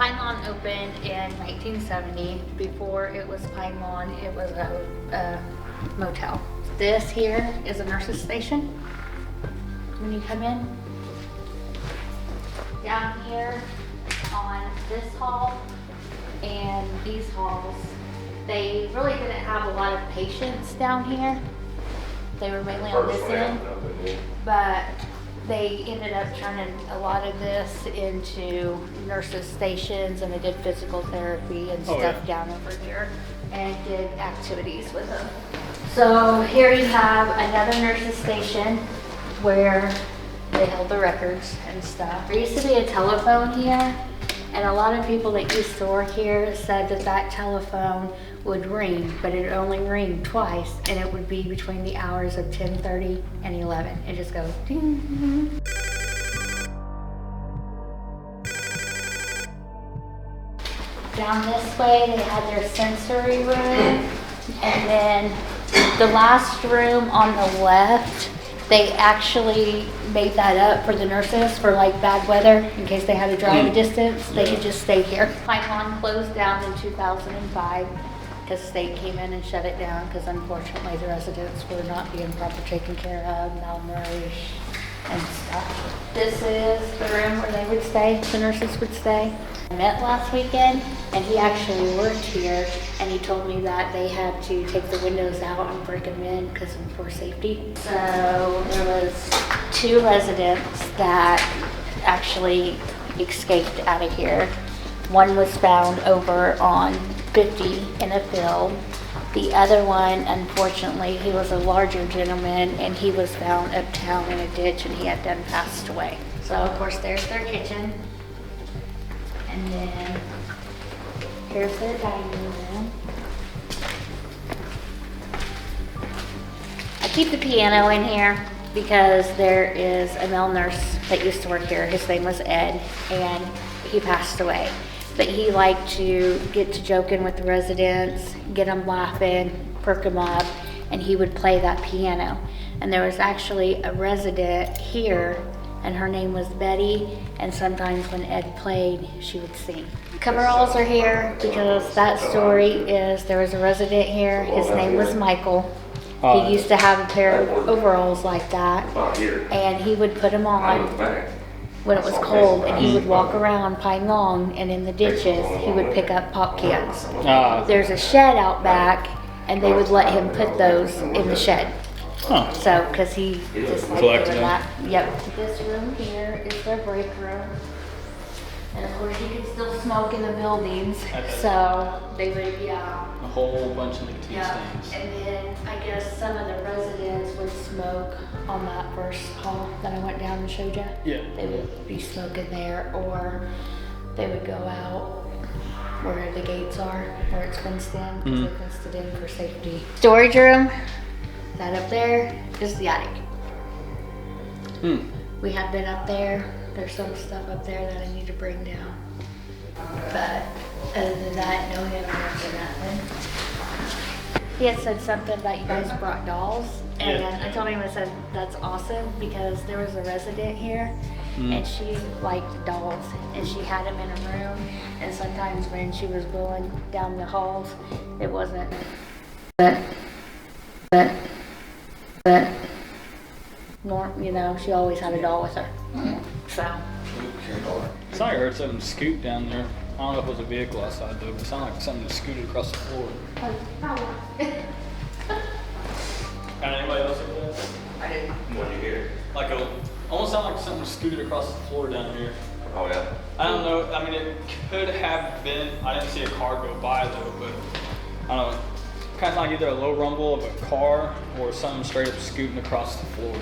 Pine Lawn opened in 1970. Before it was Pine Lawn, it was a motel. This here is a nurse's station. When you come in, down here on this hall and these halls, they really didn't have a lot of patients down here. They were mainly on this end, but they ended up turning a lot of this into nurses' stations, and they did physical therapy and stuff down over here and did activities with them. So here you have another nurses' station where they held the records and stuff. There used to be a telephone here, and a lot of people that used to work here said that that telephone would ring, but it would only ring twice, and it would be between the hours of 10:30 and 11. It just goes ding. Down this way, they had their sensory room, and then the last room on the left, they actually made that up for the nurses for like bad weather, in case they had to drive a distance, they could just stay here. Pine Lawn closed down in 2005 because state came in and shut it down because unfortunately the residents were not being properly taken care of, malnourished and stuff. This is the room where they would stay, the nurses would stay. I met last weekend and he actually worked here, and he told me that they had to take the windows out and break them in because for safety. So there was 2 residents that actually escaped out of here. One was found over on 50 in a field. The other one, unfortunately, he was a larger gentleman and he was found uptown in a ditch, and he had done passed away. So of course there's their kitchen. And then here's their dining room. I keep the piano in here because there is a male nurse that used to work here. His name was Ed, and he passed away. But he liked to get to joking with the residents, get them laughing, perk them up, and he would play that piano. And there was actually a resident here, and her name was Betty, and sometimes when Ed played, she would sing. Coveralls are here because that story is there was a resident here, his name was Michael. He used to have a pair of overalls like that, and he would put them on when it was cold, and he would walk around Pine Lawn, and in the ditches, he would pick up pop cans. There's a shed out back, and they would let him put those in the shed. Huh. So, because he just liked Collected doing that. Yep. This room here is their break room. And of course, you can still smoke in the buildings. So, they would, A whole bunch of nicotine yeah. stains. And then I guess some of the residents would smoke on that first hall that I went down and showed you. Yeah. They would be smoking there, or they would go out where the gates are, where it's fenced in, because they fenced it in for safety. Storage room. That up there is the attic. We have been up there. There's some stuff up there that I need to bring down. But other than that, no hindrance or nothing. He had said something about you guys brought dolls. And I told him, I said, that's awesome, because there was a resident here and she liked dolls, and she had them in a room. And sometimes when she was going down the halls, it wasn't. You know, she always had a doll with her. So. I thought I heard something scoot down there. I don't know if it was a vehicle outside though, but it sounded like something that scooted across the floor. Got anybody else over there? I didn't. What did you hear? Like almost sounded like something scooted across the floor down here. Oh yeah. I don't know. I mean, it could have been. I didn't see a car go by though, but I don't know. kind of like either a low rumble of a car or something straight up scooting across the floor.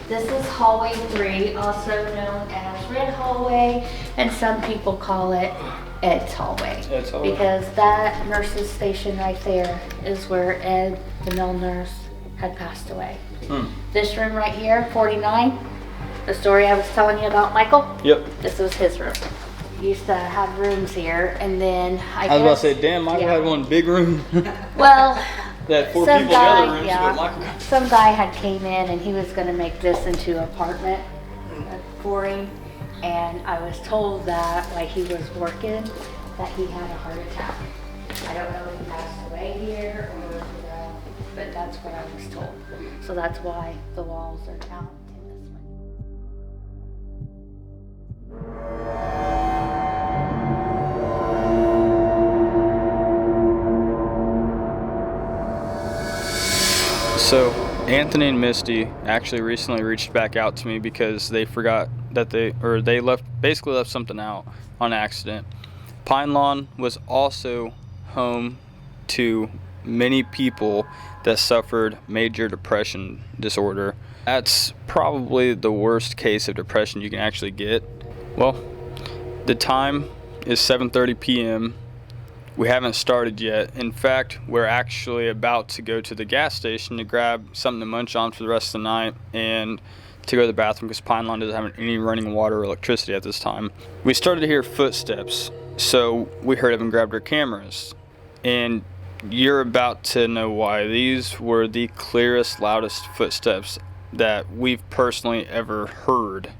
This is hallway 3, also known as Red Hallway, and some people call it Ed's Hallway. Ed's Hallway. Because that nurse's station right there is where Ed, the male nurse, had passed away. This room right here, 49, the story I was telling you about Michael? Yep. This was his room. He used to have rooms here, and then I was about to say, damn, Michael had one big room. Well, that 4 some people in the other room. guy, some guy had came in and he was going to make this into an apartment for him, and I was told that while he was working that he had a heart attack. I don't know if he passed away here or, but that's what I was told. So that's why the walls are down in this one. So Anthony and Misty actually recently reached back out to me because they forgot that they basically left something out on accident. Pine Lawn was also home to many people that suffered major depression disorder. That's probably the worst case of depression you can actually get. Well, the time is 7:30 p.m. We haven't started yet. In fact, we're actually about to go to the gas station to grab something to munch on for the rest of the night and to go to the bathroom because Pine Lawn doesn't have any running water or electricity at this time. We started to hear footsteps, so we hurried up and grabbed our cameras. And you're about to know why. These were the clearest, loudest footsteps that we've personally ever heard.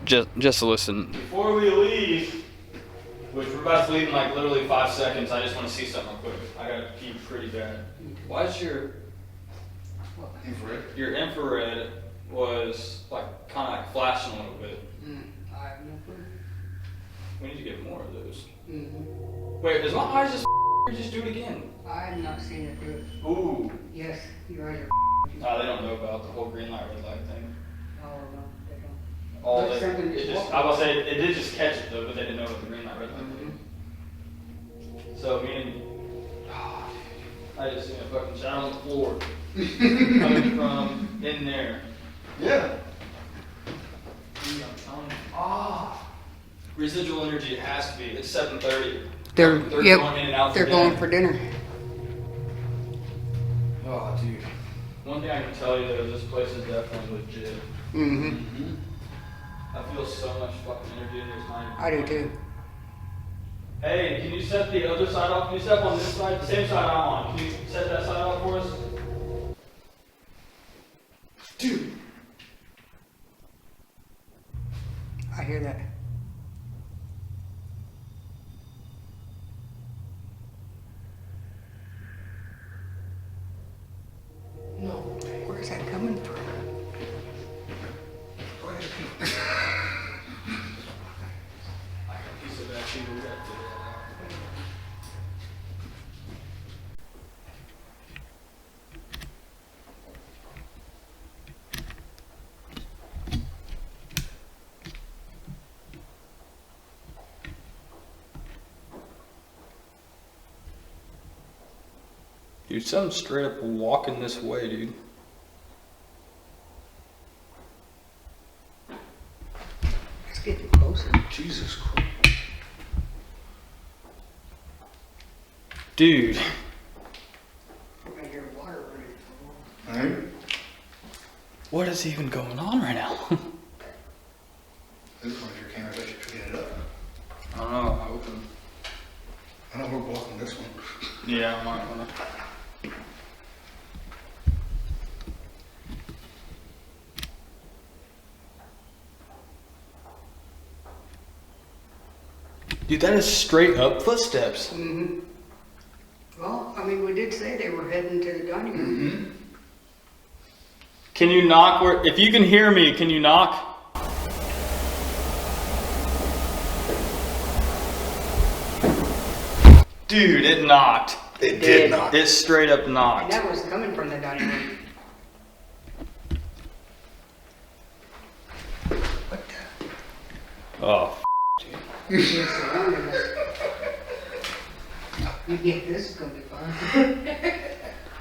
Just listen. Before we leave, which we're about to leave in like literally 5 seconds, I just want to see something real quick. I gotta pee pretty bad. Why is your Infrared? Your infrared was like kind of like flashing a little bit. I have no clue. We need to get more of those. Mm-hmm. Wait, does my eyes just do it again? I have not seen it do it. Ooh. Yes, your eyes are. They don't know about the whole green light, red light thing. Oh, no, they don't. All But they, something it just just, I will say it did just catch it though, but they didn't know what the green light, red light thing. So me and I just seen a fucking shadow on the floor coming from in there. Yeah. Dude, I'm telling you. Residual energy, it has to be. It's 7:30. They're yep, going in and out. they're going for dinner. Oh, dude. One thing I can tell you though, this place is definitely legit. Mm-hmm. I feel so much fucking energy in this night. I do too. Hey, can you set the other side off? Can you set up on this side? The same side I'm on. Can you set that side off for us? Dude. I hear that. No. Where's that coming from? I got a piece of that too. We gotta figure that out. Dude, something's straight up walking this way, dude. It's getting closer. Jesus Christ. Dude. We're gonna hear water running. Alright. What is even going on right now? This is one of your cameras. I should forget it up. I don't know. I open. I know we're blocking this one. Yeah, I might wanna. Dude, that is straight up footsteps. Mm-hmm. Well, I mean, we did say they were heading to the dining room. Mm-hmm. Can you knock where, if you can hear me, can you knock? Dude, it knocked. It did not. It straight up And knocked. that was coming from the dining room. What the? Oh, You're surrounding us. You get this, it's gonna be fun.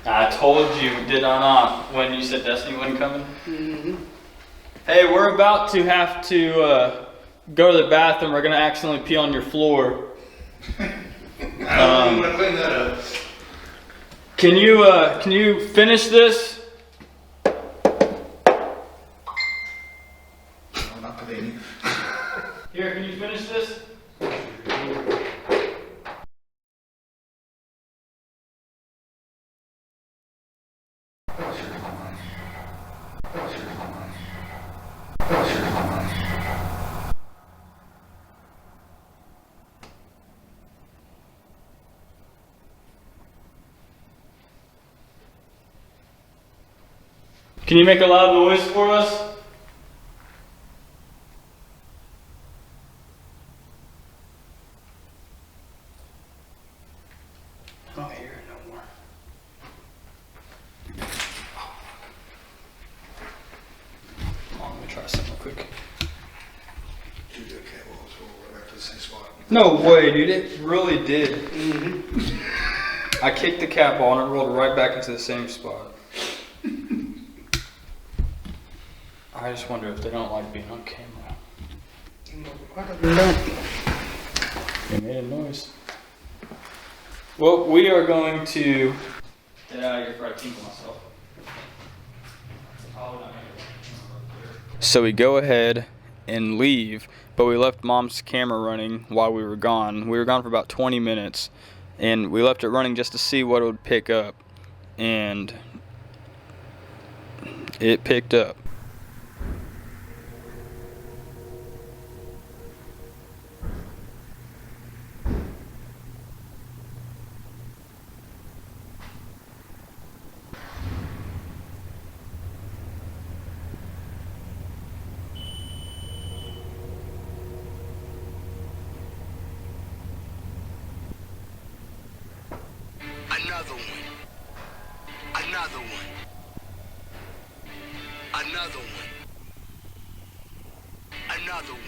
I told you, did I not, when you said Destiny wasn't coming? Mm-hmm. Hey, we're about to have to go to the bathroom. We're gonna accidentally pee on your floor. I'm gonna clean that up. Can you finish this? I'm not cleaning. Here, can you finish this? Can you make a loud noise for us? I don't hear it no more. Come on, let me try something real quick. Dude, okay, well, so we're back to the same spot. No way, dude. It really did. Mm-hmm. I kicked the cap on and rolled right back into the same spot. I just wonder if they don't like being on camera. Other than that, They made a noise. Well, we are going to get out of here before I tinkle myself. So we go ahead and leave, but we left Mom's camera running while we were gone. We were gone for about 20 minutes, and we left it running just to see what it would pick up. And it picked up. Another one. Another one. Another one. Another one.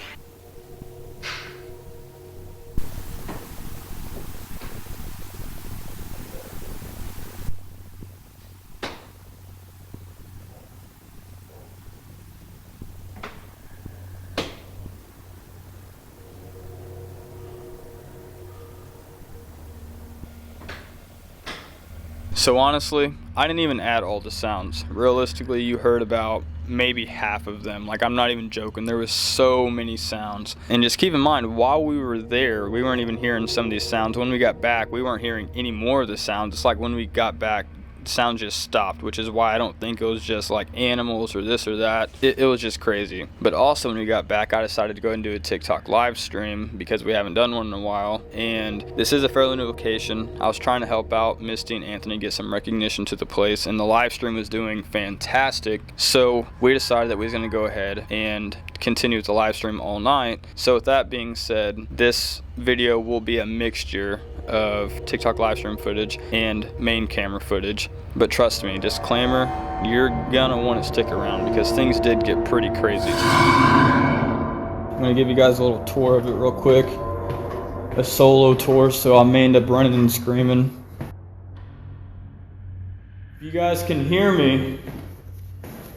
So honestly, I didn't even add all the sounds. Realistically, you heard about maybe half of them. Like, I'm not even joking. There was so many sounds. And just keep in mind, while we were there, we weren't even hearing some of these sounds. When we got back, we weren't hearing any more of the sounds. It's like when we got back, sound just stopped, which is why I don't think it was just like animals or this or that. It was just crazy. But also when we got back, I decided to go and do a TikTok live stream because we haven't done one in a while, and this is a fairly new location. I was trying to help out Misty and Anthony get some recognition to the place, and the live stream was doing fantastic, so we decided that we was going to go ahead and continue with the live stream all night. So with that being said, this video will be a mixture of TikTok live stream footage and main camera footage. But trust me, disclaimer, you're gonna want to stick around because things did get pretty crazy. I'm gonna give you guys a little tour of it real quick. A solo tour, so I may end up running and screaming. If you guys can hear me,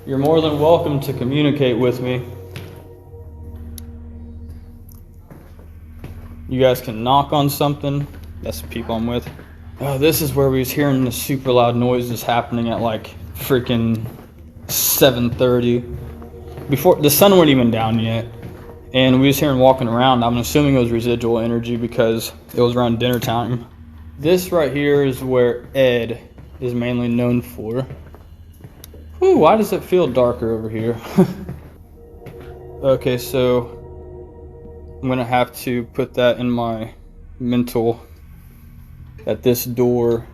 you're more than welcome to communicate with me. You guys can knock on something. That's the people I'm with. Oh, this is where we was hearing the super loud noises happening at like freaking 7:30. Before the sun wasn't even down yet, and we was hearing walking around. I'm assuming it was residual energy because it was around dinner time. This right here is where Ed is mainly known for. Whew, why does it feel darker over here? Okay, so I'm gonna have to put that in my mental that this door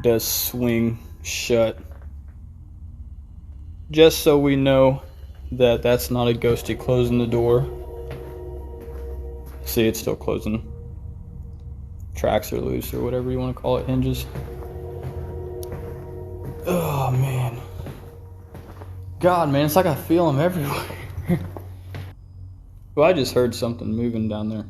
does swing shut, just so we know that that's not a ghosty closing the door. See, it's still closing. Tracks are loose or whatever you want to call it, hinges. Oh man, God, man, it's like I feel them everywhere. Well, I just heard something moving down there.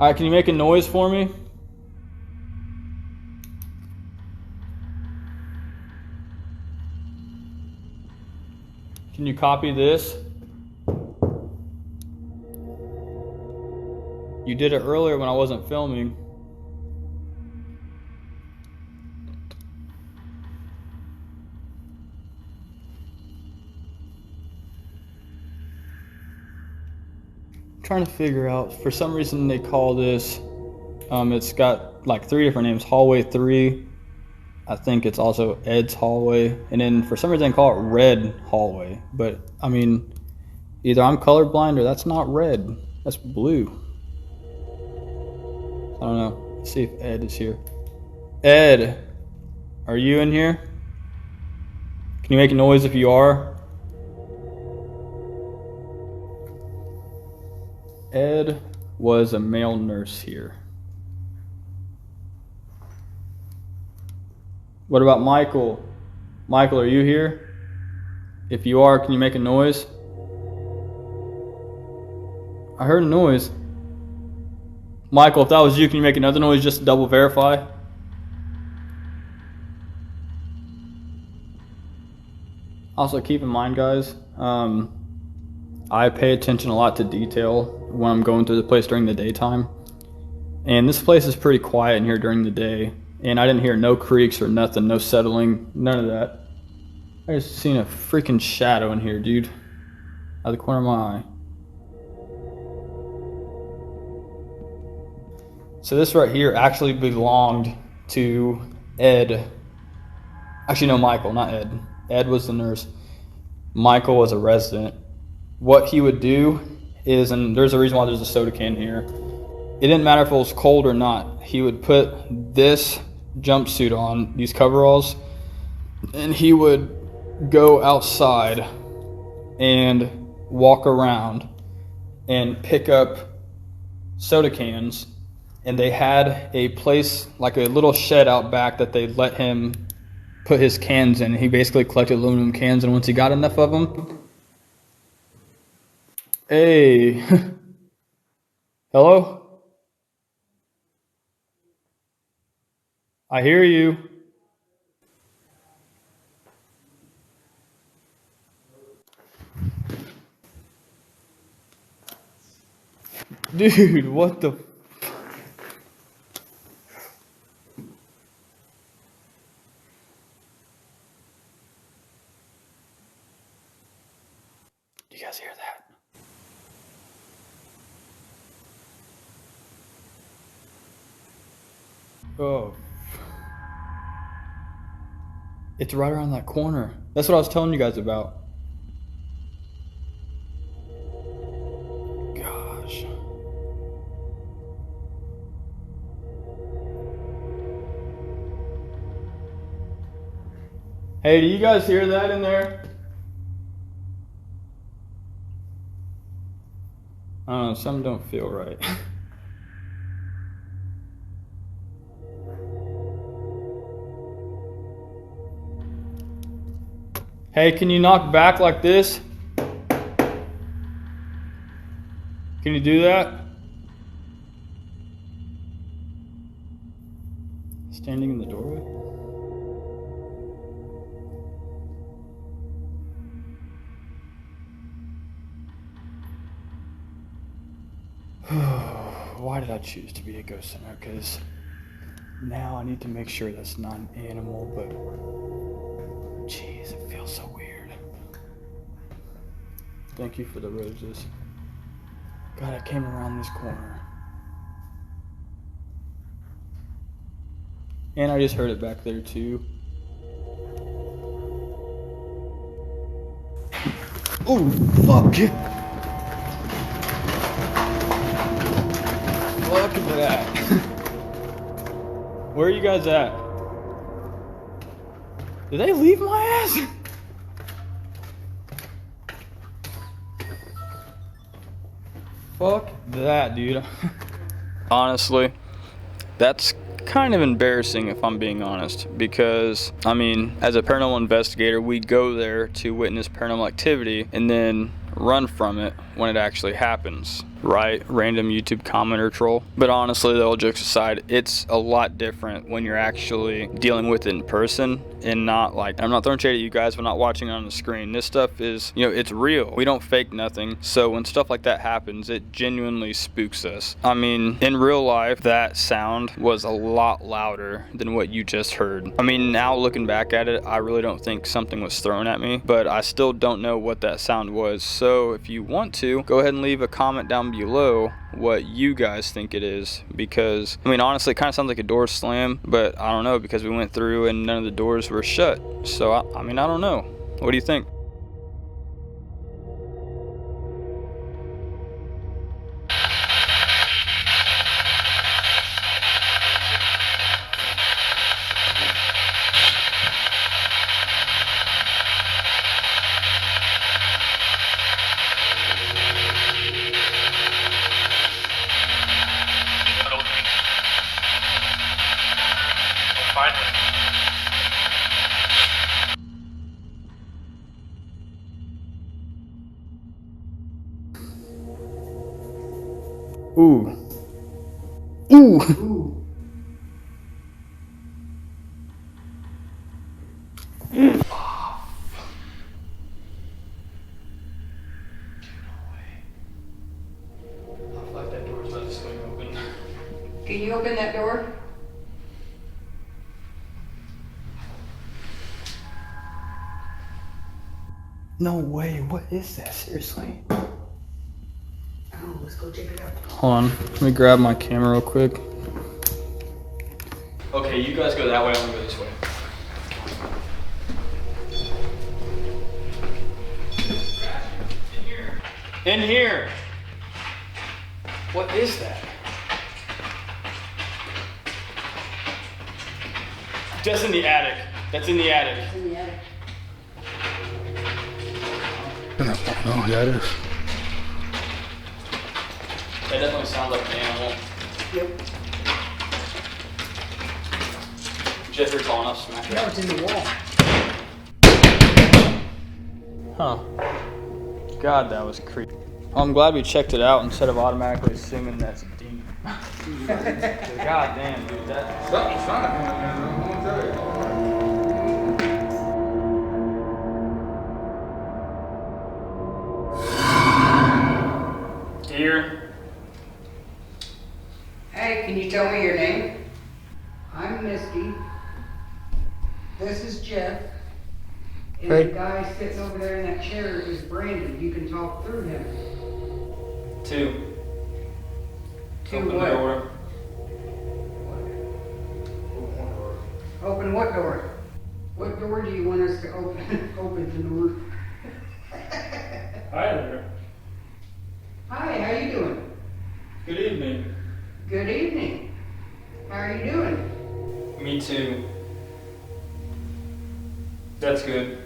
Alright, can you make a noise for me? Can you copy this? You did it earlier when I wasn't filming. I'm trying to figure out, for some reason they call this, it's got like 3 different names. Hallway 3. I think it's also Ed's hallway. And then for some reason they call it Red hallway. But I mean, either I'm colorblind or that's not red. That's blue. I don't know. Let's see if Ed is here. Ed, are you in here? Can you make a noise if you are? Ed was a male nurse here. What about Michael? Michael, are you here? If you are, can you make a noise? I heard a noise. Michael, if that was you, can you make another noise just to double verify? Also, keep in mind, guys, I pay attention a lot to detail when I'm going through the place during the daytime. And this place is pretty quiet in here during the day. And I didn't hear no creaks or nothing, no settling, none of that. I just seen a freaking shadow in here, dude. Out of the corner of my eye. So this right here actually belonged to Ed. Actually, no, Michael, not Ed. Ed was the nurse. Michael was a resident. What he would do is, and there's a reason why there's a soda can here. It didn't matter if it was cold or not. He would put this jumpsuit on, these coveralls, and he would go outside and walk around and pick up soda cans. And they had a place, like a little shed out back that they let him put his cans in. He basically collected aluminum cans, and once he got enough of them, hey, hello? I hear you. Dude, what the... You guys hear that? Oh. It's right around that corner. That's what I was telling you guys about. Gosh. Hey, do you guys hear that in there? I don't know, something don't feel right. Hey, can you knock back like this? Can you do that? Standing in the doorway? Why did I choose to be a ghost hunter? Because now I need to make sure that's not an animal, but jeez, it feels so weird. Thank you for the roses. God, I came around this corner. And I just heard it back there too. Oh, fuck. Look at that. Where are you guys at? Did they leave my ass? Fuck that, dude. Honestly, that's kind of embarrassing if I'm being honest, because I mean, as a paranormal investigator, we go there to witness paranormal activity and then run from it when it actually happens. right random YouTube commenter troll. But honestly, all jokes aside, it's a lot different when you're actually dealing with it in person and not like, I'm not throwing shade at you guys, but not watching it on the screen. This stuff is, you know, it's real. We don't fake nothing. So when stuff like that happens, it genuinely spooks us. I mean, in real life, that sound was a lot louder than what you just heard. I mean, now looking back at it, I really don't think something was thrown at me, but I still don't know what that sound was. So if you want to, go ahead and leave a comment down below what you guys think it is, because I mean, honestly, it kind of sounds like a door slam, but I don't know, because we went through and none of the doors were shut. So I mean, I don't know. What do you think? Ooh. Ooh. Ooh. I feel like that door's about to swing open. Can you open that door? No way. What is that? Seriously? Oh, let's go check it out. Hold on. Let me grab my camera real quick. Okay, you guys go that way. I'm gonna go this way. In here. What is that? Just in the attic. That's in the attic. It's in the attic. Oh, yeah, it is. That definitely sounds like an animal. Yep. Jeff, you're tall enough, smack No, it. it's in the wall. Huh. God, that was creepy. Well, I'm glad we checked it out instead of automatically assuming that's a demon. God damn, dude, that. Something's trying to come in. I'm gonna tell you. Here. Hey, can you tell me your name? I'm Misty. This is Jeff. And Hey. the guy sitting over there in that chair is Brandon. You can talk through him. Two. To Open what? the door. Open what door? What door do you want us to open? Open the door. Hi there. Hi, how you doing? Good evening. Good evening. How are you doing? Me too. That's good.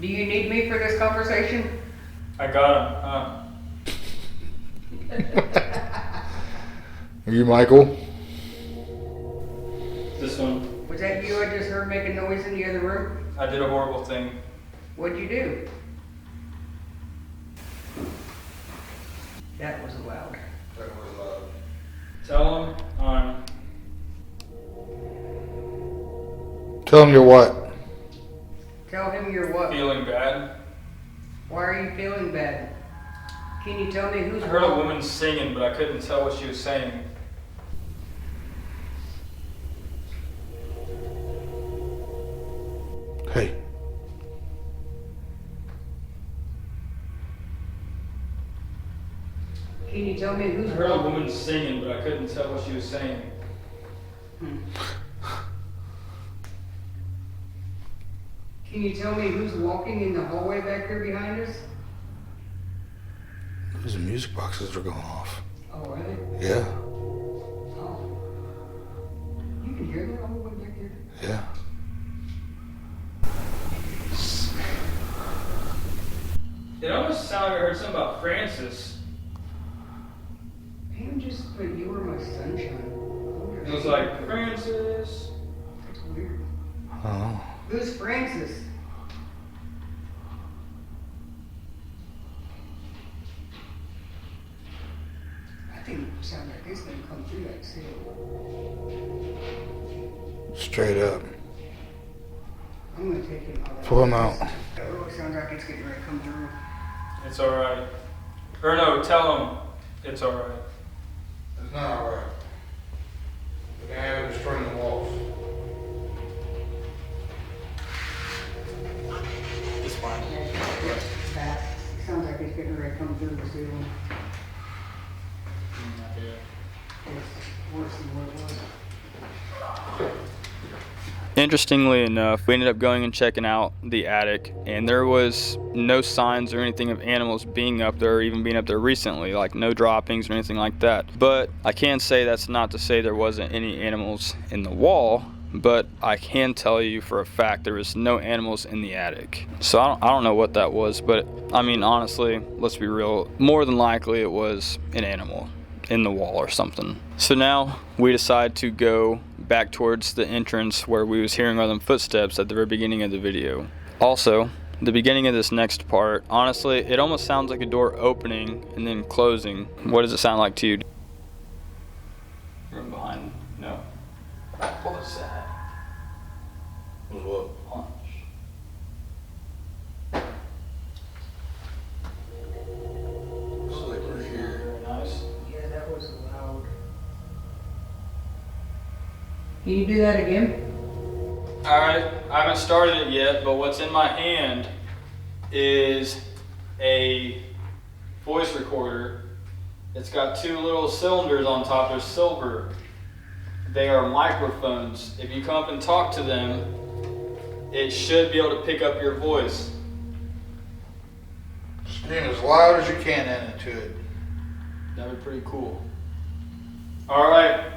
Do you need me for this conversation? I got him. Are you Michael? This one. Was that you I just heard making noise in the other room? I did a horrible thing. What'd you do? That was loud. Tell him I'm Tell him you're what? Tell him you're what? feeling bad. Why are you feeling bad? Can you tell me who's I heard a woman singing, but I couldn't tell what she was saying. Hey. Can you tell me who's I heard a woman singing, but I couldn't tell what she was saying. Can you tell me who's walking in the hallway back there behind us? Those music boxes are going off. Oh, are they? Yeah. Oh. You can hear that all the way back there? Yeah. It almost sounded like I heard something about Francis. Pam just put you were my sunshine. It was like, Francis. That's weird. Oh. Who's Francis? through that ceiling. Straight up. I'm gonna take him out. Pull him out. Oh, it sounds like it's getting ready to come through. It's alright. Or no, tell him it's alright. It's not alright. We can have it destroying the walls. It's fine. That sounds like it's getting ready to come through the ceiling. It's worse than what it was. Interestingly enough, we ended up going and checking out the attic, and there was no signs or anything of animals being up there or even being up there recently, like no droppings or anything like that. But I can say that's not to say there wasn't any animals in the wall, but I can tell you for a fact there was no animals in the attic. So I don't know what that was, but I mean, honestly, let's be real, more than likely it was an animal in the wall or something. So now we decide to go back towards the entrance where we was hearing all them footsteps at the very beginning of the video. Also, the beginning of this next part, honestly, it almost sounds like a door opening and then closing. What does it sound like to you? Room behind, no. What was that? Was what? Punch. It's like we're here. Very nice. Yeah, that was loud. Can you do that again? Alright, I haven't started it yet, but what's in my hand is a voice recorder. It's got two little cylinders on top, they're silver. They are microphones. If you come up and talk to them, it should be able to pick up your voice. Scream as loud as you can into it. That'd be pretty cool. Alright.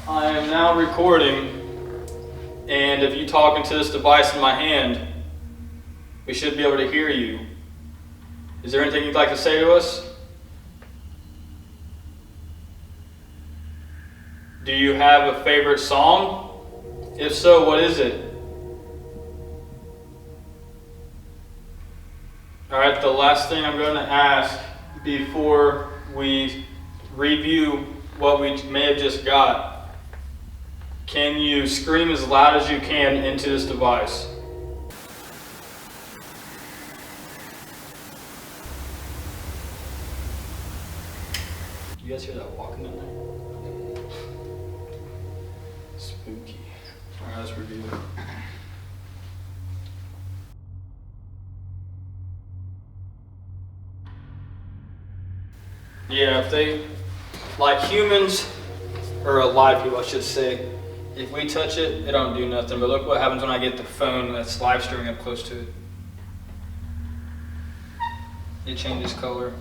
I am now recording, and if you talk into this device in my hand, we should be able to hear you. Is there anything you'd like to say to us? Do you have a favorite song? If so, what is it? Alright, the last thing I'm going to ask before we review what we may have just got. Can you scream as loud as you can into this device? You guys hear that walking in there? Spooky. Alright, let's review it. Yeah, if they, like humans, or alive people I should say, if we touch it, it don't do nothing. But look what happens when I get the phone that's live streaming up close to it. It changes color.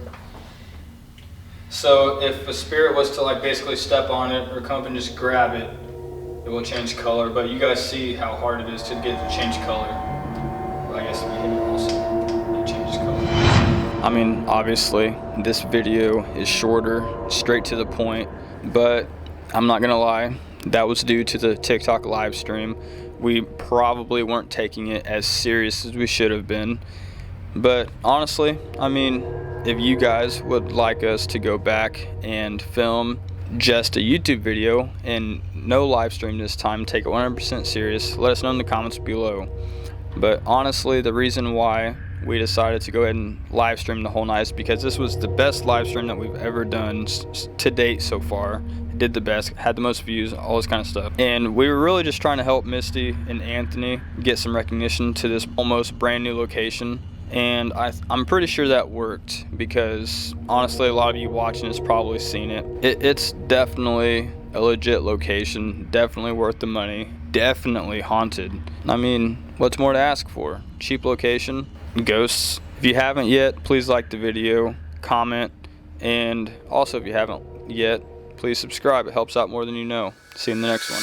So if a spirit was to like basically step on it or come up and just grab it, it will change color. But you guys see how hard it is to get it to change color. Well, I guess if we hit it also, it changes color. I mean, obviously, this video is shorter, straight to the point, but I'm not gonna lie, that was due to the TikTok live stream. We probably weren't taking it as serious as we should have been. But honestly, I mean, if you guys would like us to go back and film just a YouTube video and no live stream this time, take it 100% serious, let us know in the comments below. But honestly, the reason why we decided to go ahead and live stream the whole night is because this was the best live stream that we've ever done to date so far. It did the best, had the most views, all this kind of stuff. And we were really just trying to help Misty and Anthony get some recognition to this almost brand new location. And I'm pretty sure that worked because honestly, a lot of you watching has probably seen it. It's definitely a legit location, definitely worth the money, definitely haunted. I mean, what's more to ask for? Cheap location, ghosts. If you haven't yet, please like the video, comment, and also if you haven't yet, please subscribe. It helps out more than you know. See you in the next one.